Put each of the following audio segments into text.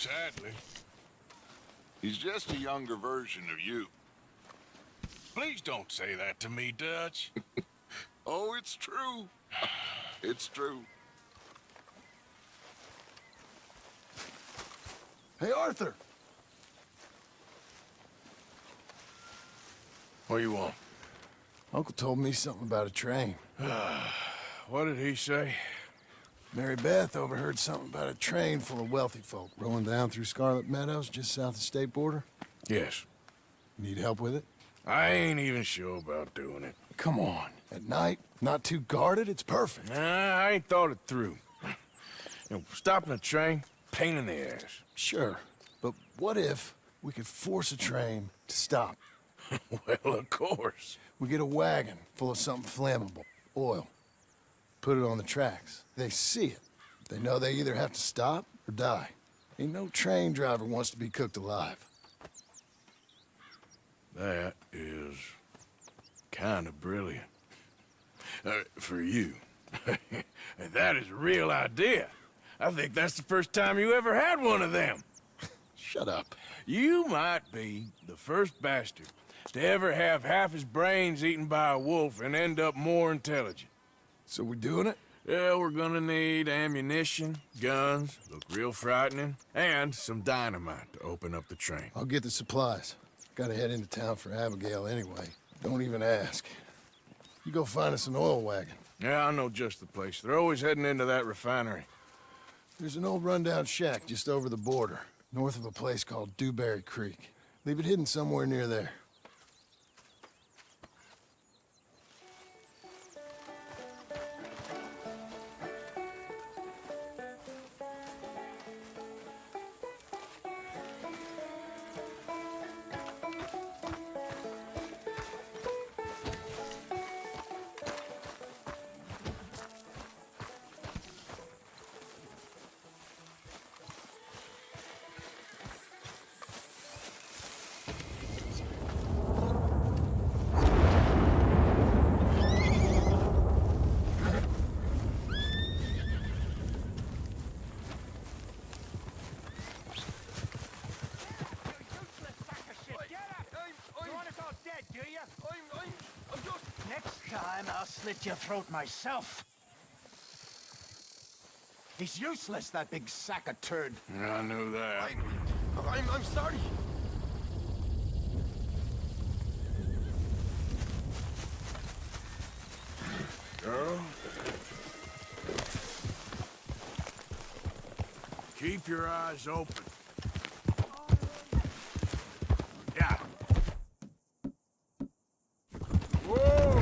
Sadly. He's just a younger version of you. Please don't say that to me, Dutch. Oh, it's true. It's true. Hey, Arthur! What do you want? Uncle told me something about a train. What did he say? Mary Beth overheard something about a train full of wealthy folk rolling down through Scarlet Meadows just south of the state border. Yes. Need help with it? I ain't even sure about doing it. Come on. At night, not too guarded, it's perfect. Nah, I ain't thought it through. Stopping a train, pain in the ass. Sure, but what if we could force a train to stop? Well, of course. We get a wagon full of something flammable, oil. Put it on the tracks. They see it. They know they either have to stop or die. Ain't no train driver wants to be cooked alive. That is kind of brilliant. For you. That is a real idea. I think that's the first time you ever had one of them. Shut up. You might be the first bastard to ever have half his brains eaten by a wolf and end up more intelligent. So we doing it? Yeah, we're gonna need ammunition, guns, look real frightening, and some dynamite to open up the train. I'll get the supplies. Gotta head into town for Abigail anyway. Don't even ask. You go find us an oil wagon. Yeah, I know just the place. They're always heading into that refinery. There's an old rundown shack just over the border, north of a place called Dewberry Creek. Leave it hidden somewhere near there. I'll slit your throat myself. He's useless, that big sack of turd. I knew that. I'm sorry. Girl? Keep your eyes open. Yeah. Whoa!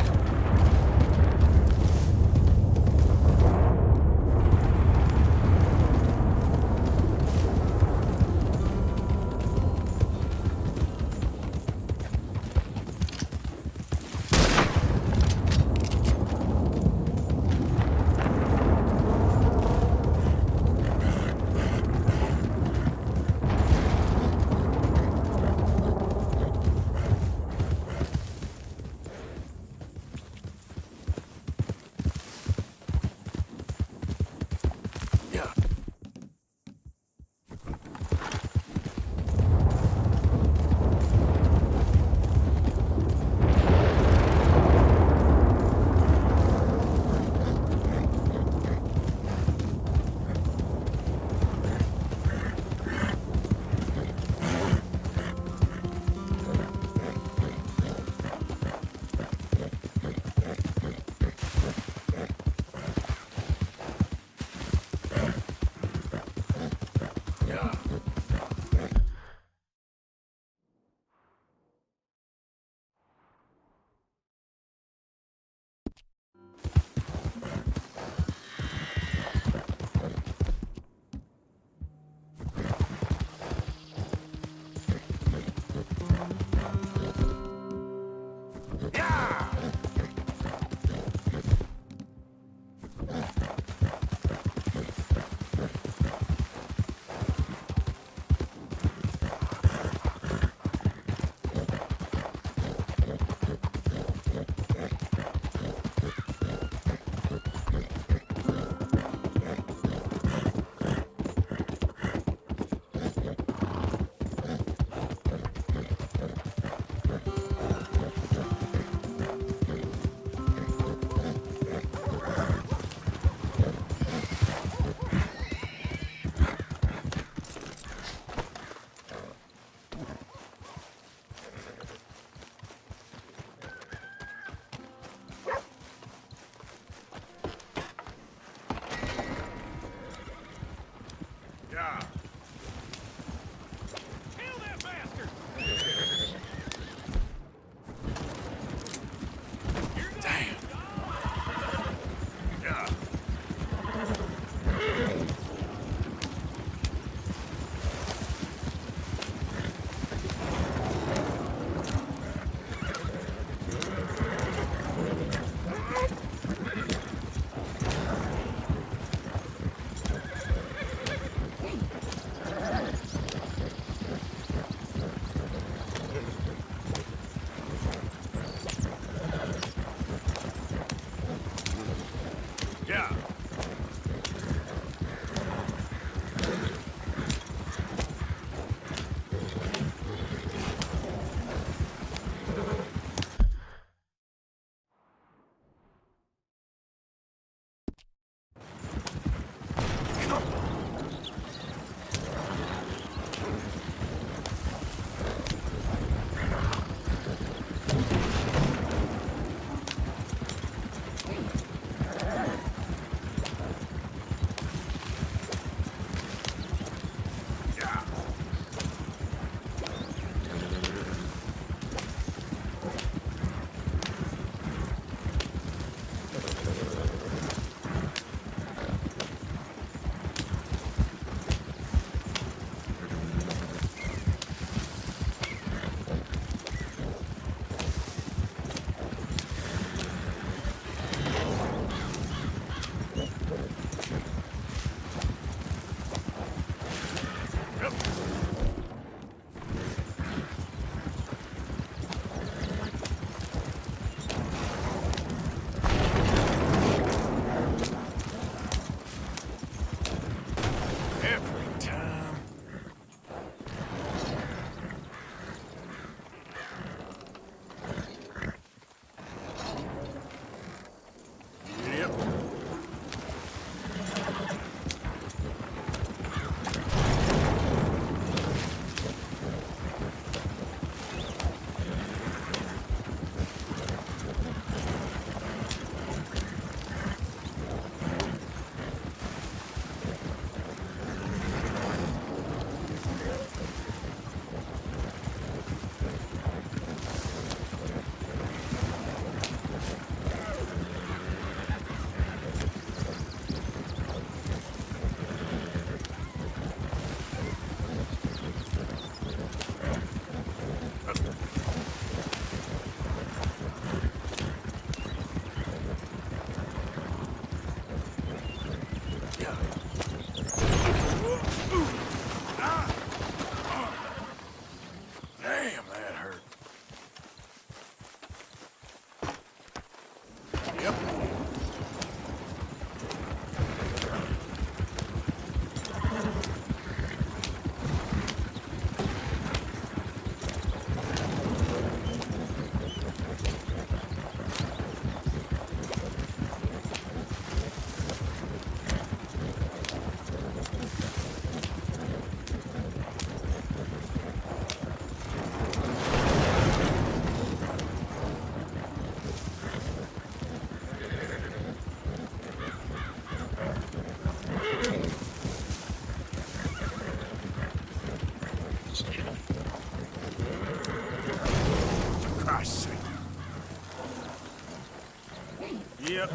Yep.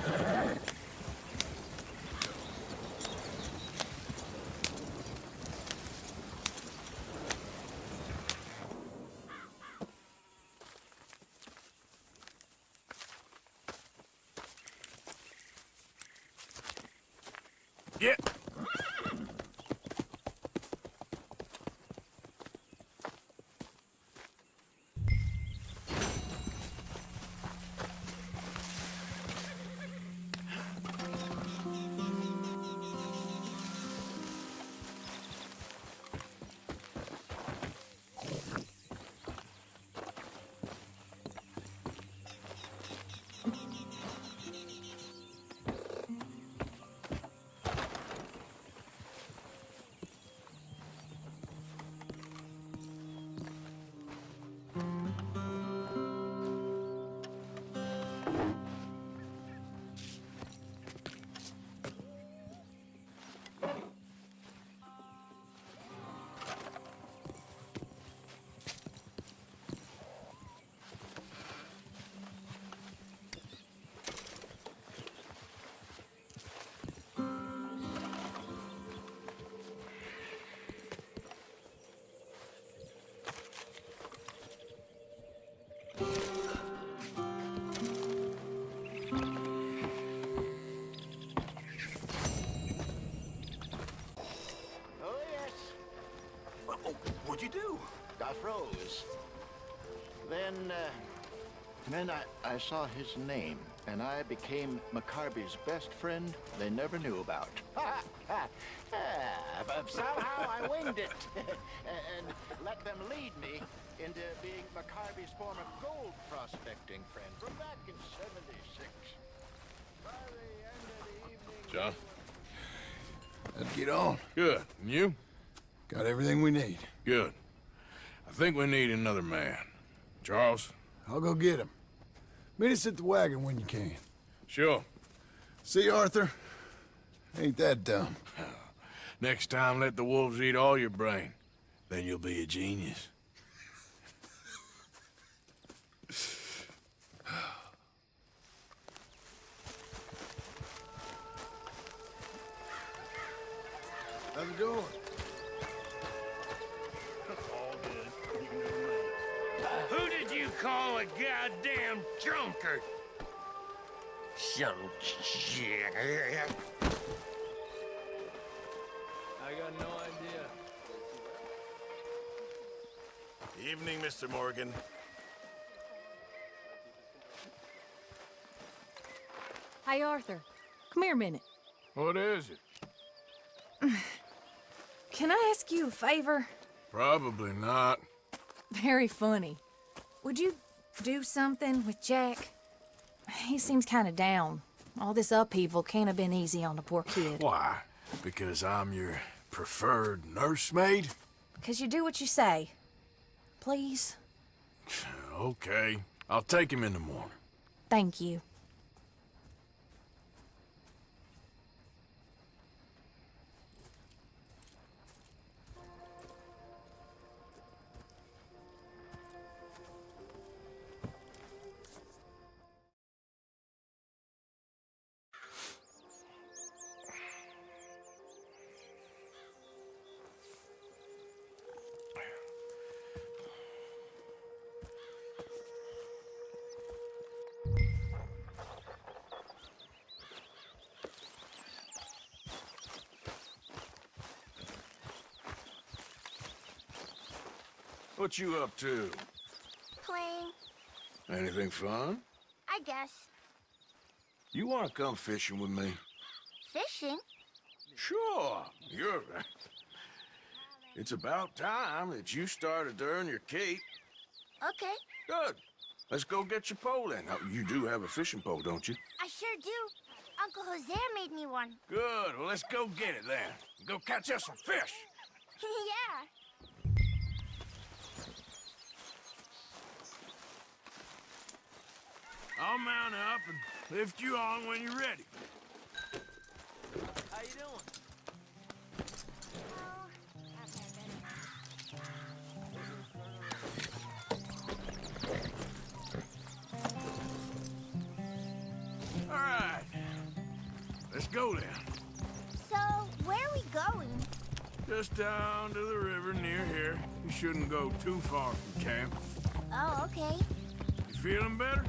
Yeah. Oh, yes. Oh, what'd you do? I froze. Then I saw his name, and I became McCarby's best friend they never knew about. Somehow I winged it, and let them lead me into being McCarby's former gold prospecting friend from back in '76. By the end of the evening... John? Let's get on. Good. And you? Got everything we need. Good. I think we need another man. Charles? I'll go get him. Meet us at the wagon when you can. Sure. See, Arthur? Ain't that dumb. Next time, let the wolves eat all your brain. Then you'll be a genius. How's it going? All good. You can do me. Who did you call a goddamn drunkard? Some shit. I got no idea. Evening, Mr. Morgan. Hey, Arthur. Come here a minute. What is it? Can I ask you a favor? Probably not. Very funny. Would you do something with Jack? He seems kind of down. All this upheaval can't have been easy on the poor kid. Why? Because I'm your preferred nursemaid? Because you do what you say. Please? Okay. I'll take him in the morning. Thank you. What you up to? Playing, Anything fun? I guess. You want to come fishing with me? Fishing? Sure. It's about time that you started to earn your keep. Okay, Good. Let's go get your pole then. Now, you do have a fishing pole, don't you? I sure do. Uncle Jose made me one. Good. Well, let's go get it then. Go catch us some fish. Yeah. I'll mount up and lift you on when you're ready. How you doing? All right. go then. So, where are we going? Just down to the river near here. You shouldn't go too far from camp. Oh, okay. You feeling better?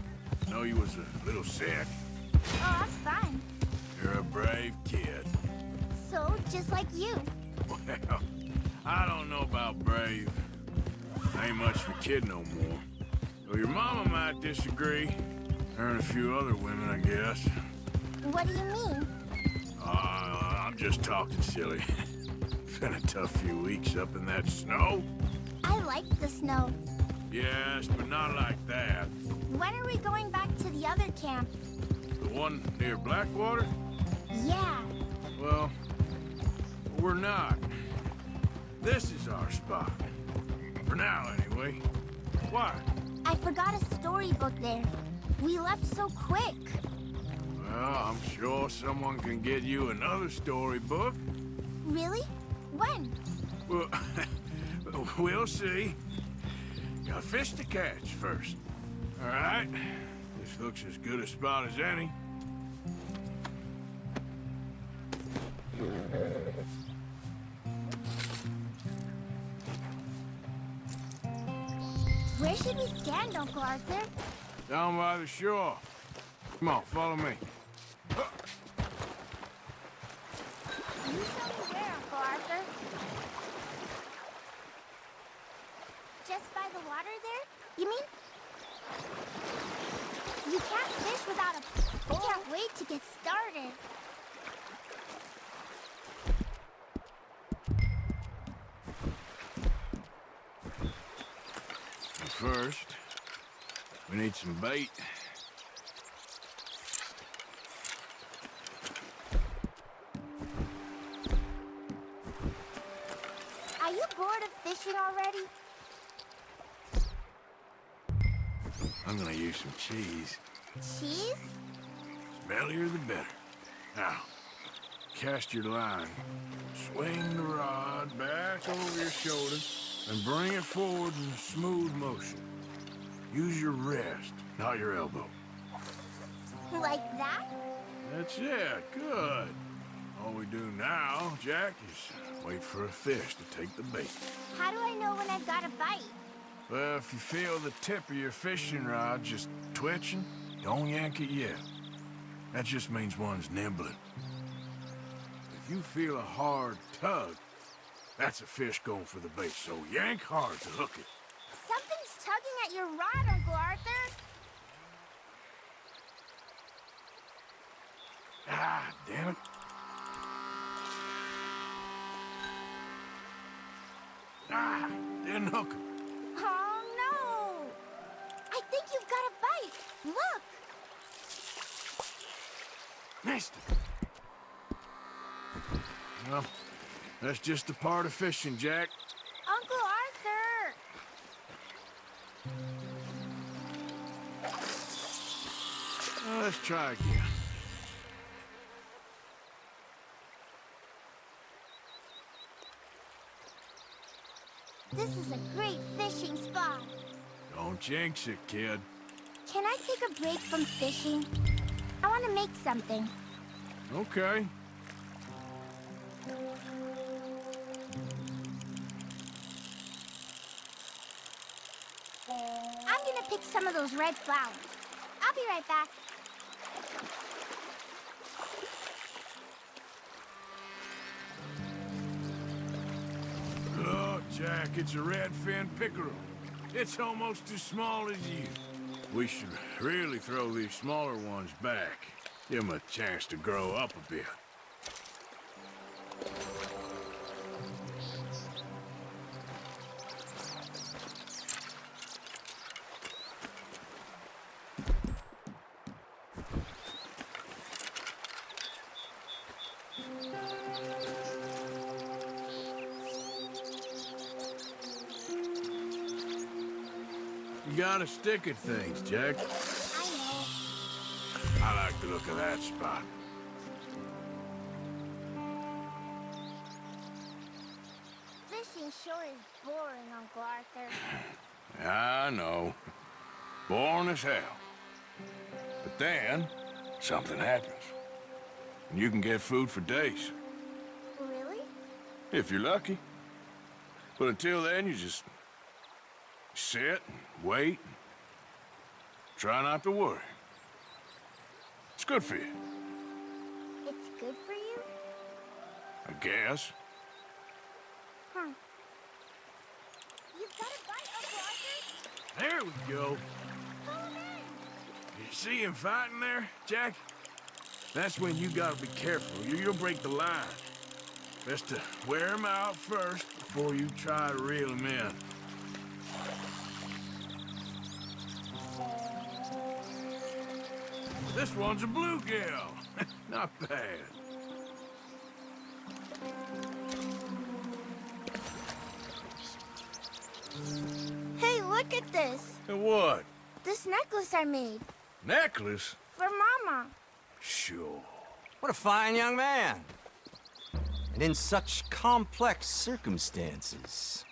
Know you was a little sick. Oh, I'm fine. You're a brave kid. So, just like you. Well, I don't know about brave. I ain't much of a kid no more. Though your mama might disagree. Her and a few other women, I guess. What do you mean? I'm just talking silly. Been a tough few weeks up in that snow. I like the snow. Yes, but not like that. When are we going back to the other camp? The one near Blackwater? Yeah. Well, we're not. This is our spot. For now, anyway. Why? I forgot a storybook there. We left so quick. Well, I'm sure someone can get you another storybook. Really? When? Well, we'll see. Got fish to catch first. All right? This looks as good a spot as any. Where should we stand, Uncle Arthur? Down by the shore. Come on, follow me. You show me where, Uncle Arthur? Just by the water there? You mean? You can't fish without a... I can't wait to get started. First, we need some bait. Are you bored of fishing already? I'm gonna use some cheese. Cheese? Smellier the better. Now, cast your line. Swing the rod back over your shoulder and bring it forward in a smooth motion. Use your wrist, not your elbow. Like that? That's it. Good. All we do now, Jack, is wait for a fish to take the bait. How do I know when I've got a bite? Well, if you feel the tip of your fishing rod just twitching, don't yank it yet. That just means one's nibbling. If you feel a hard tug, that's a fish going for the bait, so yank hard to hook it. Something's tugging at your rod, Uncle Arthur. Ah, damn it. Ah, didn't hook him. Oh, no. I think you've got a bite. Look. Missed it. Well, that's just a part of fishing, Jack. Uncle Arthur. Let's try again. This is a great fishing spot. Don't jinx it, kid. Can I take a break from fishing? I want to make something. Okay. I'm gonna pick some of those red flowers. I'll be right back. Look, Jack, it's a red-fin pickerel. It's almost as small as you. We should really throw these smaller ones back. Give them a chance to grow up a bit. You gotta stick at things, Jack. I know. I like the look of that spot. Fishing sure is boring, Uncle Arthur. I know. Boring as hell. But then, something happens. And you can get food for days, Really? if you're lucky. But until then, you just sit and wait. Try not to worry. It's good for you, It's good for you? I guess. Huh. You've got a bite, Uncle Arthur? There we go. Pull him in. You see him fighting there, Jack? That's when you gotta be careful. You'll break the line. Best to wear him out first before you try to reel him in. This one's a bluegill. Not bad. Hey, look at this. And what? This necklace I made. Necklace? For Mama. Sure. What a fine young man. And in such complex circumstances.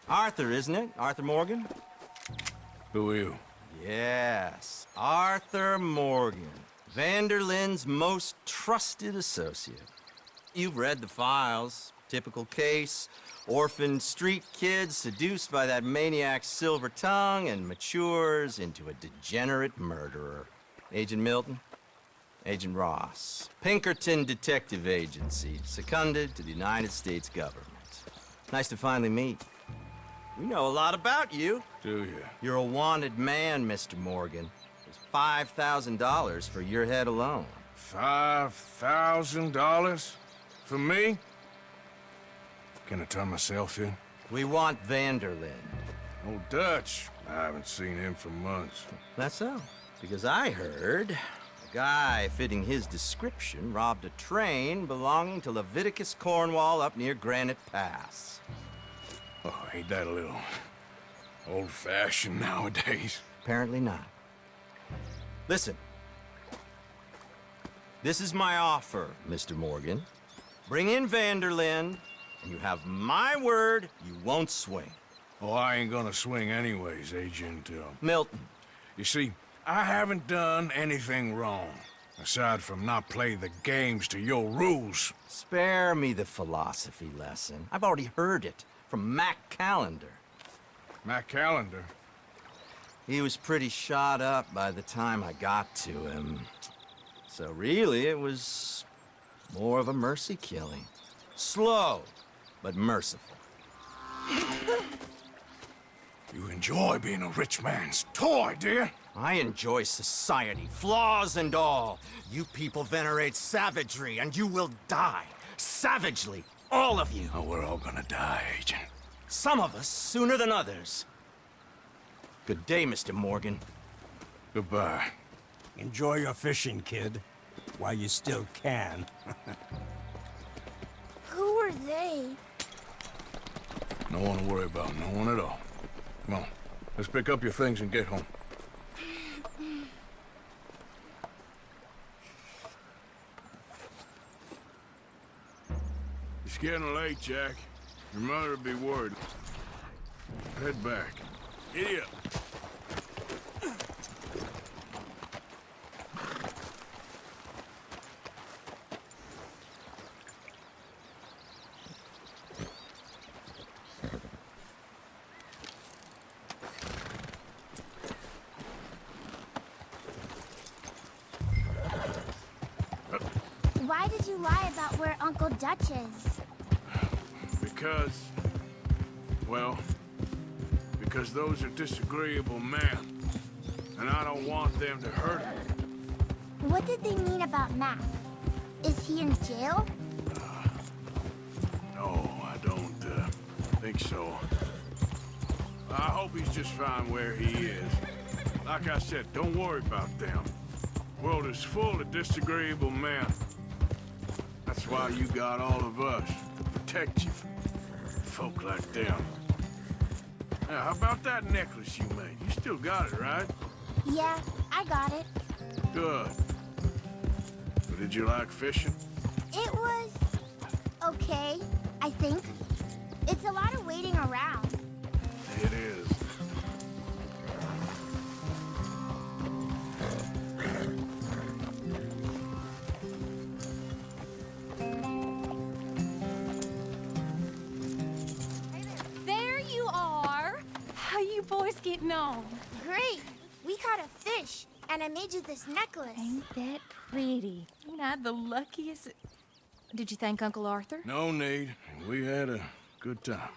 Arthur, isn't it? Arthur Morgan? Who are you? Yes, Arthur Morgan. Vanderlyn's most trusted associate. You've read the files. Typical case. Orphaned street kid seduced by that maniac's silver tongue and matures into a degenerate murderer. Agent Milton? Agent Ross. Pinkerton Detective Agency, seconded to the United States government. Nice to finally meet. We know a lot about you. Do you? You're a wanted man, Mr. Morgan. There's $5,000 for your head alone. $5,000? For me? Can I turn myself in? We want Vanderlyn. Old Dutch. I haven't seen him for months. That's so. Because I heard a guy fitting his description robbed a train belonging to Leviticus Cornwall up near Granite Pass. Oh, ain't that a little old-fashioned nowadays? Apparently not. Listen. This is my offer, Mr. Morgan. Bring in Vanderlyn, and you have my word you won't swing. Oh, I ain't gonna swing anyways, Agent, Milton. You see, I haven't done anything wrong, aside from not playing the games to your rules. Spare me the philosophy lesson. I've already heard it from Mac Callender. Matt Callender. He was pretty shot up by the time I got to him. So really, it was more of a mercy killing. Slow, but merciful. You enjoy being a rich man's toy, do you? I enjoy society, flaws and all. You people venerate savagery, and you will die. Savagely, all of you. Oh, we're all gonna die, Agent. Some of us sooner than others. Good day, Mr. Morgan. Goodbye. Enjoy your fishing, kid, while you still can. Who are they? No one to worry about, no one at all. Come on, let's pick up your things and get home. It's getting late, Jack. Your mother would be worried. Head back. Giddy up. Why did you lie about where Uncle Dutch is? Because, well, because those are disagreeable men. And I don't want them to hurt him. What did they mean about Mac? Is he in jail? No, I don't think so. I hope he's just fine where he is. Like I said, don't worry about them. The world is full of disagreeable men. That's why you got all of us, to protect you from folk like them. Now, how about that necklace you made? You still got it, right? Yeah, I got it. Good. So did you like fishing? It was okay, I think. It's a lot of waiting around. It is. boys getting on? Great. We caught a fish, and I made you this necklace. Ain't that pretty? Ain't I the luckiest? Did you thank Uncle Arthur? No need. We had a good time.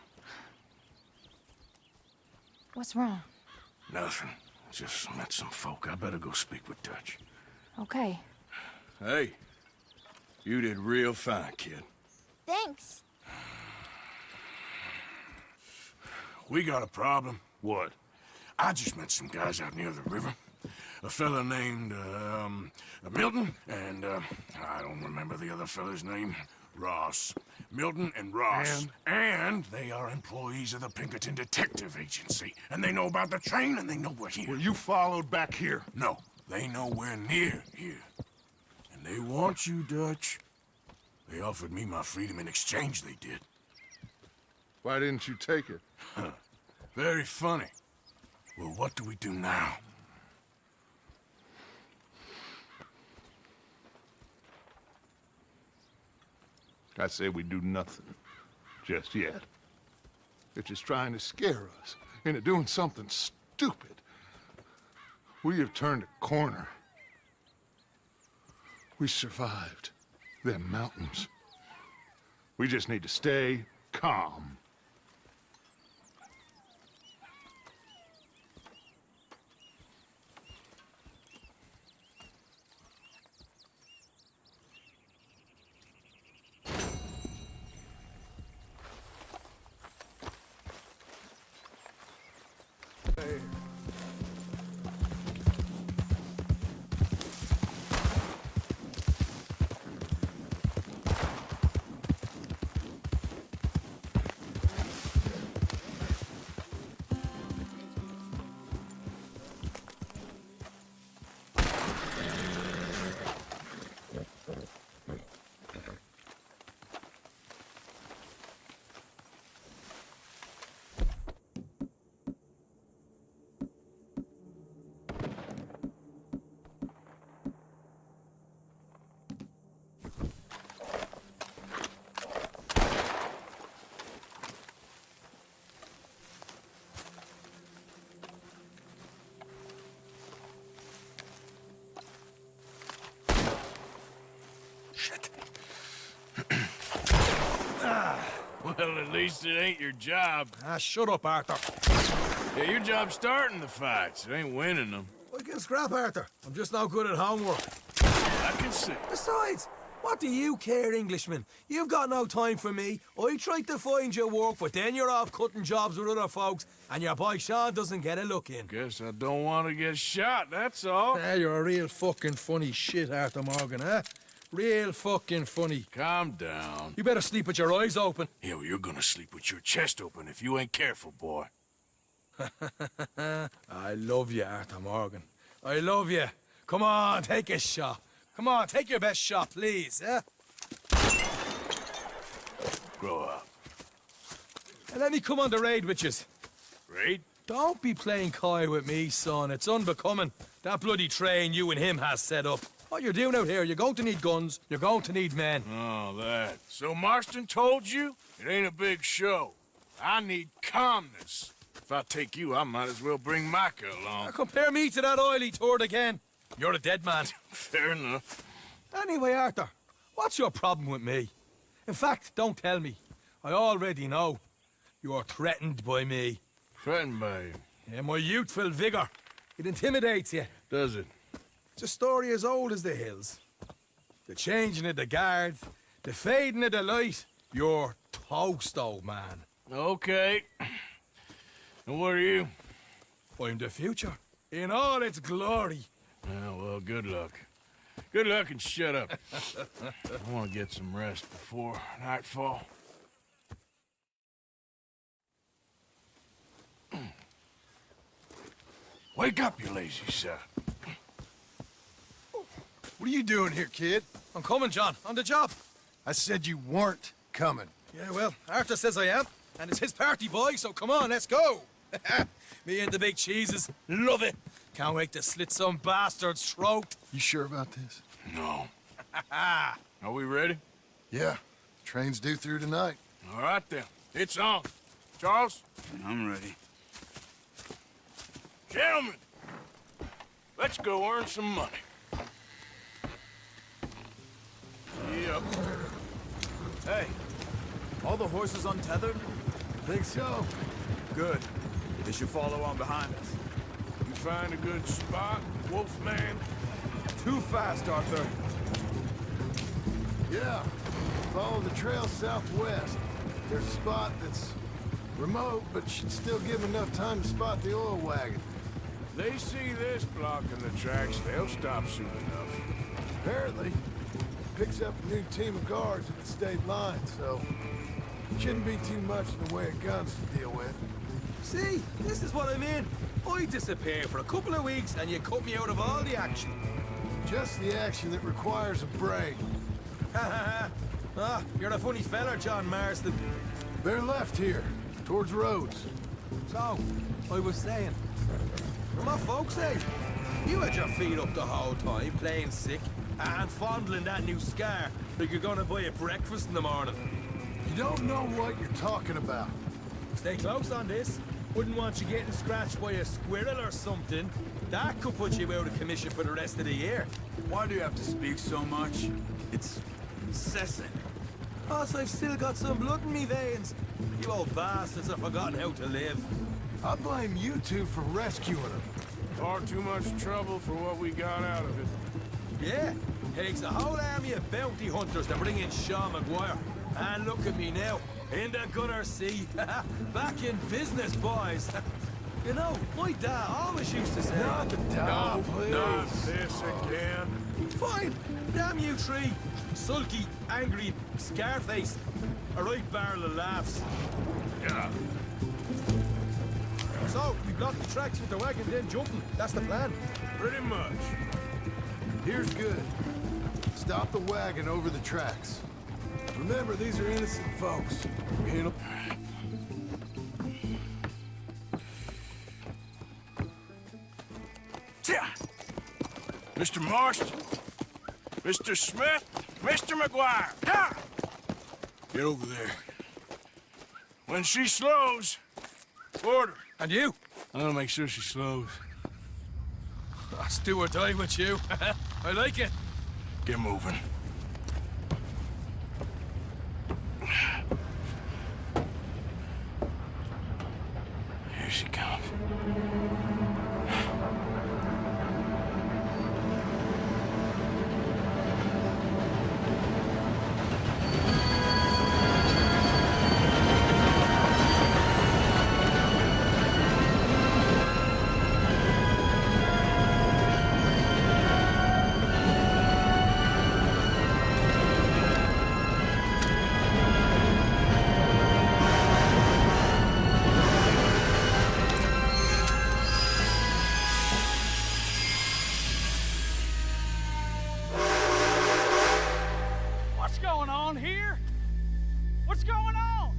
What's wrong? Nothing. Just met some folk. I better go speak with Dutch. Okay. Hey, you did real fine, kid. Thanks. We got a problem. What? I just met some guys out near the river. A fella named, Milton, and, I don't remember the other fella's name. Ross. Milton and Ross. And they are employees of the Pinkerton Detective Agency. And they know about the train, and they know we're here. Were you followed back here? No, they know we're near here. And they want you, Dutch. They offered me my freedom in exchange, they did. Why didn't you take it? Very funny. Well, what do we do now? I say we do nothing. Just yet. They're just trying to scare us into doing something stupid. We have turned a corner. We survived them mountains. We just need to stay calm. Well, at least it ain't your job. Ah, shut up, Arthur. Yeah, your job's starting the fights. It ain't winning them. I can scrap, Arthur. I'm just no good at homework. I can see. Besides, what do you care, Englishman? You've got no time for me. I tried to find you work, but then you're off cutting jobs with other folks, and your boy Sean doesn't get a look in. Guess I don't want to get shot, that's all. Ah, you're a real fucking funny shit, Arthur Morgan, huh? Real fucking funny. Calm down. You better sleep with your eyes open. Yeah, well, you're gonna sleep with your chest open if you ain't careful, boy. I love you, Arthur Morgan. I love you. Come on, take a shot. Come on, take your best shot, please, eh? Grow up. And let me come on the raid with yous. Raid? Don't be playing coy with me, son. It's unbecoming. That bloody train you and him has set up. What you're doing out here, you're going to need guns, you're going to need men. Oh, that. So Marston told you? It ain't a big show. I need calmness. If I take you, I might as well bring Micah along. Now compare me to that oily turd again. You're a dead man. Fair enough. Anyway, Arthur, what's your problem with me? In fact, don't tell me. I already know. You're threatened by me. Threatened by you? Yeah, my youthful vigor. It intimidates you. Does it? It's a story as old as the hills. The changing of the guard, the fading of the light. You're toast, old man. Okay. And what are you? I'm the future, in all its glory. Well, good luck. Good luck and shut up. I want to get some rest before nightfall. Wake up, you lazy son. What are you doing here, kid? I'm coming, John. On the job. I said you weren't coming. Yeah, well, Arthur says I am, and it's his party, boy, so come on, let's go. Me and the big cheeses. Love it. Can't wait to slit some bastard's throat. You sure about this? No. Are we ready? Yeah. Train's due through tonight. All right, then. It's on. Charles? I'm ready. Gentlemen, let's go earn some money. Yep. Hey, all the horses untethered? Think so? Good. They should follow on behind us. You find a good spot, Wolfman? Too fast, Arthur. Yeah. Follow the trail southwest. There's a spot that's remote, but should still give enough time to spot the oil wagon. They see this blocking the tracks, they'll stop soon enough. Apparently, picks up a new team of guards at the state line, so shouldn't be too much in the way of guns to deal with. See, this is what I mean. I disappear for a couple of weeks and you cut me out of all the action. Just the action that requires a break. You're a funny fella, John Marston. They're left here, towards Rhodes. So, I was saying, from my folks say, you had your feet up the whole time, playing sick, and fondling that new scar like you're gonna buy a breakfast in the morning. You don't know what you're talking about. Stay close on this. Wouldn't want you getting scratched by a squirrel or something. That could put you out of commission for the rest of the year. Why do you have to speak so much? It's incessant. Plus, I've still got some blood in me veins. You old bastards have forgotten how to live. I blame you two for rescuing them. Far too much trouble for what we got out of it. Yeah, takes a whole army of bounty hunters to bring in Sean McGuire. And look at me now, in the gutter sea. Back in business, boys. You know, my dad always used to say... Not the dog, please. Not this again. Fine, damn you three. Sulky, angry, scar-faced. A right barrel of laughs. Yeah. So, we block the tracks with the wagon, then jumping. That's the plan. Pretty much. Here's good. Stop the wagon over the tracks. Remember, these are innocent folks. You know... Mr. Marston, Mr. Smith, Mr. McGuire, ha! Get over there. When she slows, order. And you? I'm gonna make sure she slows. Let's do or die with you. I like it. Get moving. Here she comes. What's going on here? What's going on?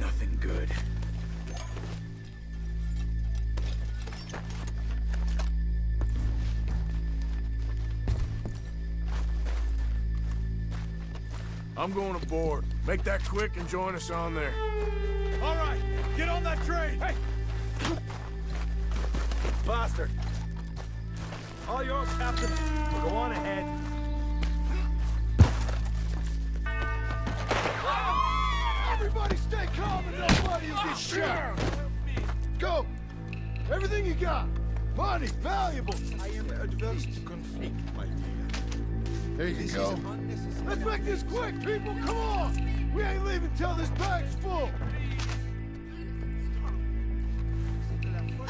Nothing good. I'm going aboard. Make that quick and join us on there. All right, get on that train! Hey! Bastard. All yours, Captain. We'll go on ahead. Everybody stay calm and nobody will get shot. Go! Everything you got. Money, valuables. I am adverse to conflict, my dear. There you go. Let's make this quick, people. Come on. We ain't leaving till this bag's full.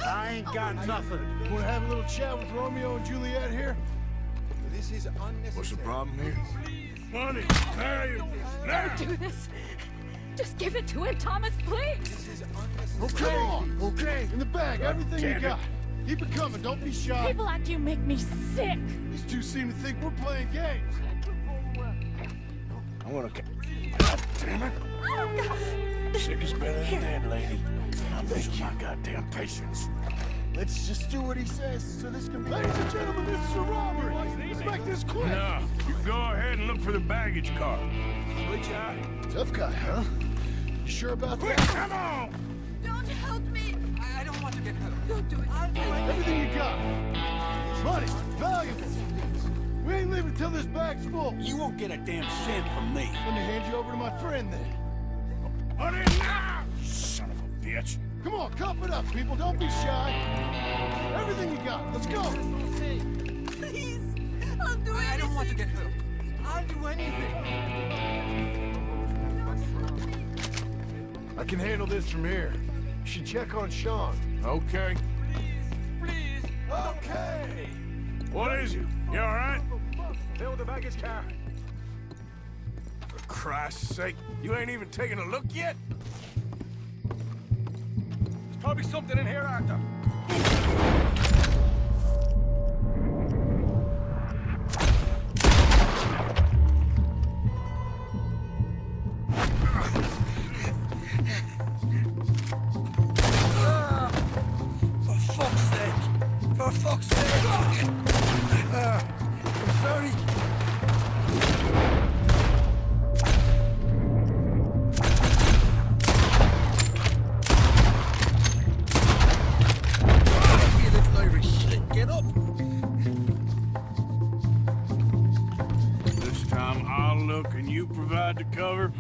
I ain't got nothing. Want to have a little chat with Romeo and Juliet here? This is unnecessary. What's the problem here? Money, valuables, now! Do this. Just give it to him, Thomas, please. This is unnecessary. Okay. Come on. Okay. In the bag, everything you got. Keep it coming. Don't be shy. People like you make me sick. These two seem to think we're playing games. I'm gonna... God damn it. Sick is better than dead, lady. I'm losing my goddamn patience. Let's just do what he says so this can... Ladies and gentlemen, this is a robbery. Let's make this quick. No, you go ahead and look for the baggage car. Good job. Tough guy, huh? You sure about Quick, that? come on! Don't help me. to get help. Don't do it. Everything you got. Money, valuables. We ain't leaving till this bag's full. You won't get a damn cent from me. Let me hand you over to my friend then. Put it now, son of a bitch. Come on, cup it up, people. Don't be shy. Everything you got. Let's go. Please, I'll do anything. I don't want to get hurt. I'll do anything. I can handle this from here. You should check on Sean. Okay. Please. Okay. What is it? You all right? Fill the baggage car. For Christ's sake, you ain't even taken a look yet? There's probably something in here, Arthur. For fuck's sake! I'm sorry. You little Irish shit, get up! This time I'll look and you provide the cover.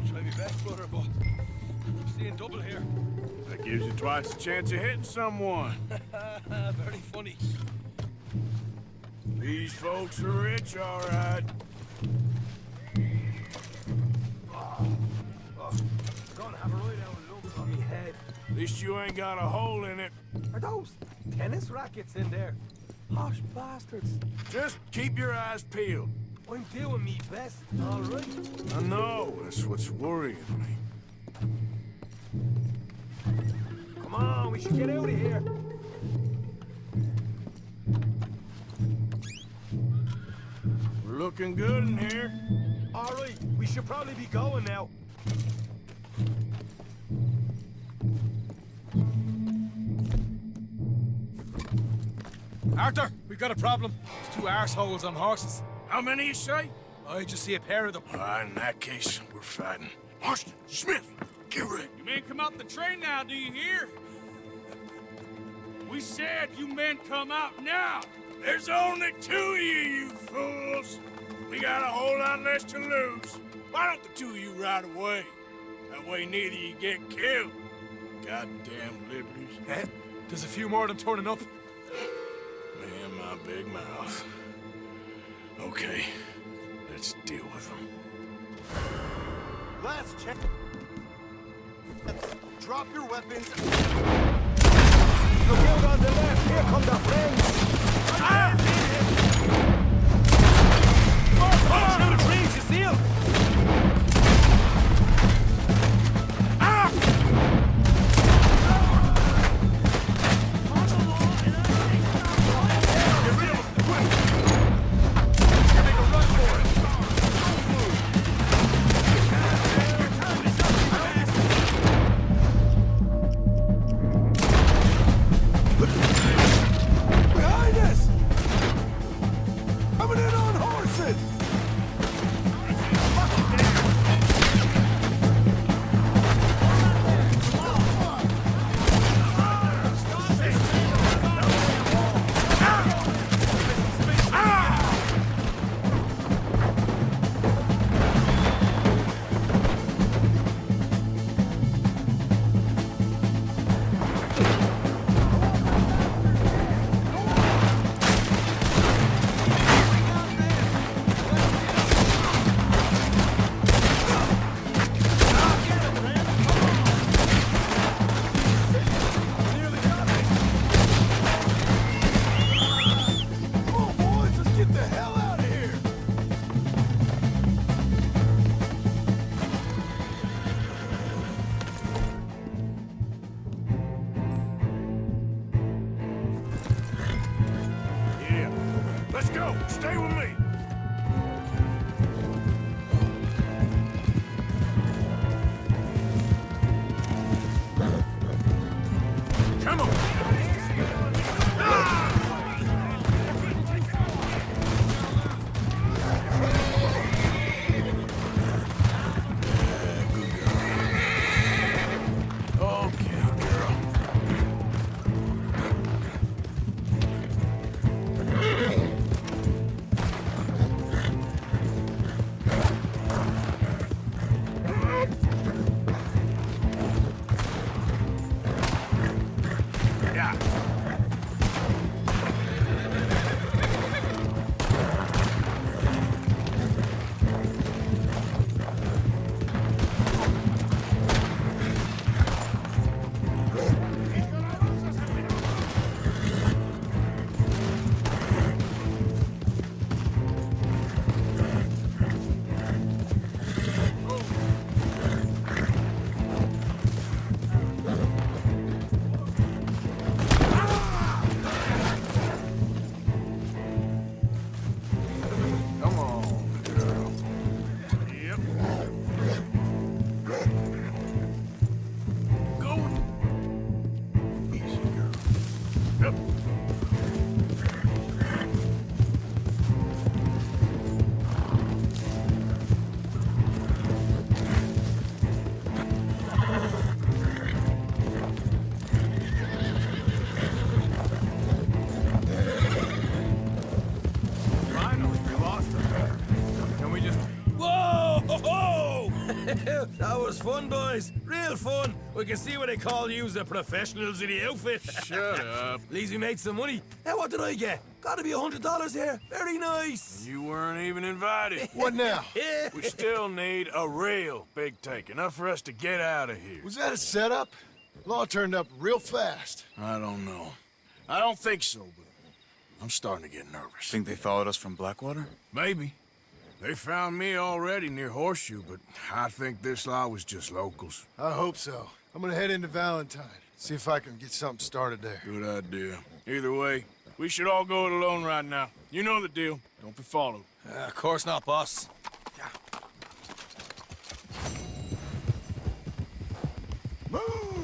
Try my best, brother, but I'm seeing double here. That gives you twice the chance of hitting someone. Very funny. These folks are rich, all right. Gonna have a right out lump on me head. At least you ain't got a hole in it. Are those tennis rackets in there? Posh bastards. Just keep your eyes peeled. I'm doing me best, all right? I know, that's what's worrying me. Come on, we should get out of here. We're looking good in here. All right, we should probably be going now. Arthur, we've got a problem. There's two arseholes on horses. How many you say? I just see a pair of them. All right, in that case, we're fighting. Marston, Smith, get ready. You men come out the train now, do you hear? We said you men come out now. There's only two of you fools. We got a whole lot less to lose. Why don't the two of you ride away? That way neither of you get killed. Goddamn liberties. Eh? There's a few more of them turning up. Me and my big mouth. Okay, let's deal with them. Last check. Drop your weapons. Look out on the left. Here come the friends. Through the trees, you see him? Behind us! Coming in on horses! Let's go. Stay with me. Come on. Okay, girl. was fun, boys. Real fun. We can see what they call you the professionals in the outfit. Shut up. At least we made some money. Hey, what did I get? Gotta be $100 here. Very nice. You weren't even invited. What now? Yeah. We still need a real big take, enough for us to get out of here. Was that a setup? Law turned up real fast. I don't know. I don't think so, but I'm starting to get nervous. Think they followed us from Blackwater? Maybe. They found me already near Horseshoe, but I think this lot was just locals. I hope so. I'm gonna head into Valentine. See if I can get something started there. Good idea. Either way, we should all go it alone right now. You know the deal. Don't be followed. Of course not, boss. Move!